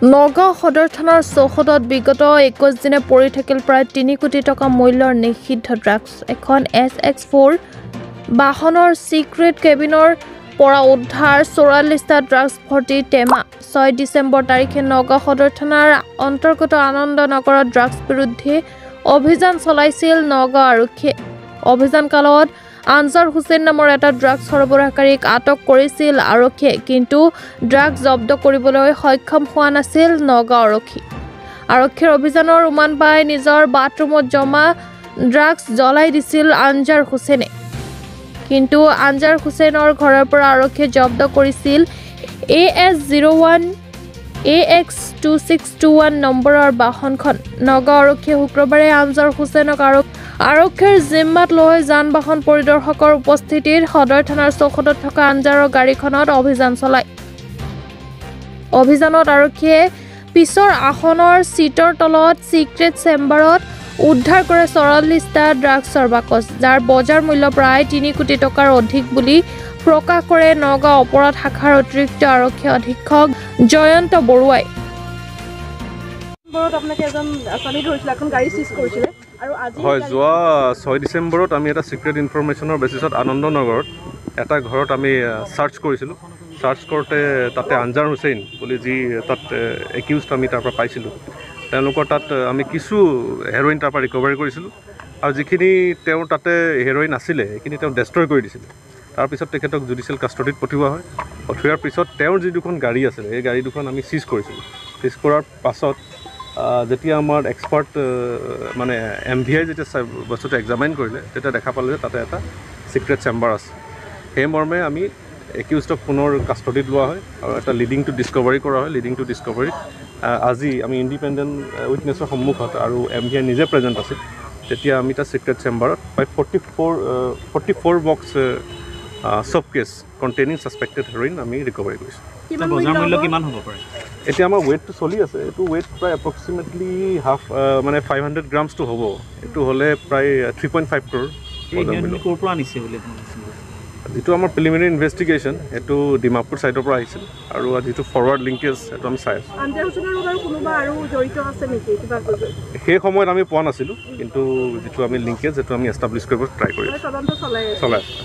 নগাঁও সদৰ থানাৰ চৌহদত বিগত 21 দিনে পৰি থাকিল প্ৰায় 3 কোটি টকা মূল্যৰ নিষিদ্ধ ড্ৰাগছ। এখন SX4 বাহনৰ সিক্ৰেট কেবিনৰ পৰা উদ্ধাৰ 44টা ড্ৰাগছ ভৰ্তি টেমা। 6 ডিচেম্বৰ তাৰিখে নগাঁও সদৰ থানাৰ অন্তৰ্গত আনন্দনগৰত ড্ৰাগছ বিৰুদ্ধে অভিযান চলাইছিল নগাঁও আৰক্ষীয়ে। অভিযান কালত আনজাৰ হুছেইন নামৰ এটা ড্ৰাগছ সৰবৰাহকাৰীক আটক কৰিছিল আৰক্ষীয়ে, কিন্তু ড্ৰাগছ জব্দ কৰিবলৈ সক্ষম হোৱা নাছিল নগাঁও আৰক্ষী। আৰক্ষীৰ অভিযানৰ উমান পাই নিজৰ বাথৰুমত জমা ড্ৰাগছ জ্বলাই দিছিল আনজাৰ হুছেইনে। কিন্তু আনজাৰ হুছেইনৰ ঘৰৰ পৰা আৰক্ষীয়ে জব্দ কৰিছিল AS01 AX2621 নম্বৰৰ বাহনখন। নগাঁও আৰক্ষীয়ে শুক্ৰবাৰে আনজাৰ হুছেইনক আৰক্ষীৰ জিম্মাত লৈ যান-বাহন পৰিদৰ্শকৰ উপস্থিতিত সদৰ থানাৰ চৌহদত থকা আনজাৰৰ গাড়ীখনত অভিযান চলায়। অভিযানত আৰক্ষীয়ে পিছৰ আসনৰ চিটৰ তলত সিক্ৰেট চেম্বাৰত উদ্ধাৰ কৰে 44টা ড্ৰাগছৰ বাকচ, যাৰ বজাৰ মূল্য প্ৰায় 3 কোটি টকাৰ অধিক বুলি প্ৰকাশ কৰে নগাঁও অপৰাধ শাখাৰ অতিৰিক্ত আৰক্ষী অধীক্ষক জয়ন্ত বৰুৱাই। হয়, যোৱা 6 ডিচেম্বৰত আমি এটা সিক্ৰেট ইনফৰমেশ্যনৰ বেচিছত আনন্দনগৰত এটা ঘৰত আমি সাৰ্চ কৰিছিলোঁ। সাৰ্চ কৰোঁতে তাতে আনজাৰ হুছেইন বুলি যি তাত একিউজড আমি তাৰ পৰা পাইছিলোঁ, তেওঁলোকৰ তাত আমি কিছু হেৰইন তাৰ পৰা ৰিকভাৰী কৰিছিলোঁ, আৰু যিখিনি তেওঁৰ তাতে হেৰইন আছিলে সেইখিনি তেওঁ ডেষ্ট্ৰয় কৰি দিছিলে। তাৰপিছত তেখেতক জুডিচিয়েল কাষ্টডিত পঠিওৱা হয়। পঠিওৱাৰ পিছত তেওঁৰ যি দুখন গাড়ী আছিলে সেই গাড়ী দুখন আমি চিজ কৰিছিলোঁ। চিজ কৰাৰ পাছত যেতিয়া আমাৰ এক্সপাৰ্ট মানে MVI যেতিয়া বস্তুটো এক্সামাইন কৰিলে, তেতিয়া দেখা পালে যে তাতে এটা সিক্ৰেট চেম্বাৰ আছে। সেই মৰ্মে আমি একিউজডক পুনৰ কাষ্টডিত লোৱা হয় আৰু এটা লিডিং টু ডিস্কভাৰী কৰা হয়। লিডিং টু ডিস্কভাৰীত আজি আমি ইণ্ডিপেণ্ডেণ্ট উইটনেছৰ সন্মুখত আৰু MVI নিজে প্ৰেজেণ্ট আছিল, তেতিয়া আমি এটা সিক্ৰেট চেম্বাৰত প্ৰায় 44 বক্স চব কেছ কণ্টেইনিং ছাছপেক্টেড হেৰইন আমি ৰিকভাৰী কৰিছোঁ। এতিয়া আমাৰ ৱেইটটো চলি আছে। এইটো ৱেইট প্ৰায় এপ্ৰক্সিমেটলি হাফ মানে 500 গ্ৰামছটো হ'ব। এইটো হ'লে প্ৰায় 3.5 crore। যিটো আমাৰ প্ৰিলিমিনাৰী ইনভেষ্টিগেশ্যন সেইটো ডিমাপুৰ ছাইডৰ পৰা আহিছিল, আৰু যিটো ফৰৱাৰ্ড লিংকেজ সেইটো আমি চাই আছোঁ। সেই সময়ত আমি পোৱা নাছিলোঁ, কিন্তু যিটো আমি লিংকেজ সেইটো আমি এষ্টাব্লিছ কৰিব ট্ৰাই কৰি আছোঁ, চলাই আছোঁ।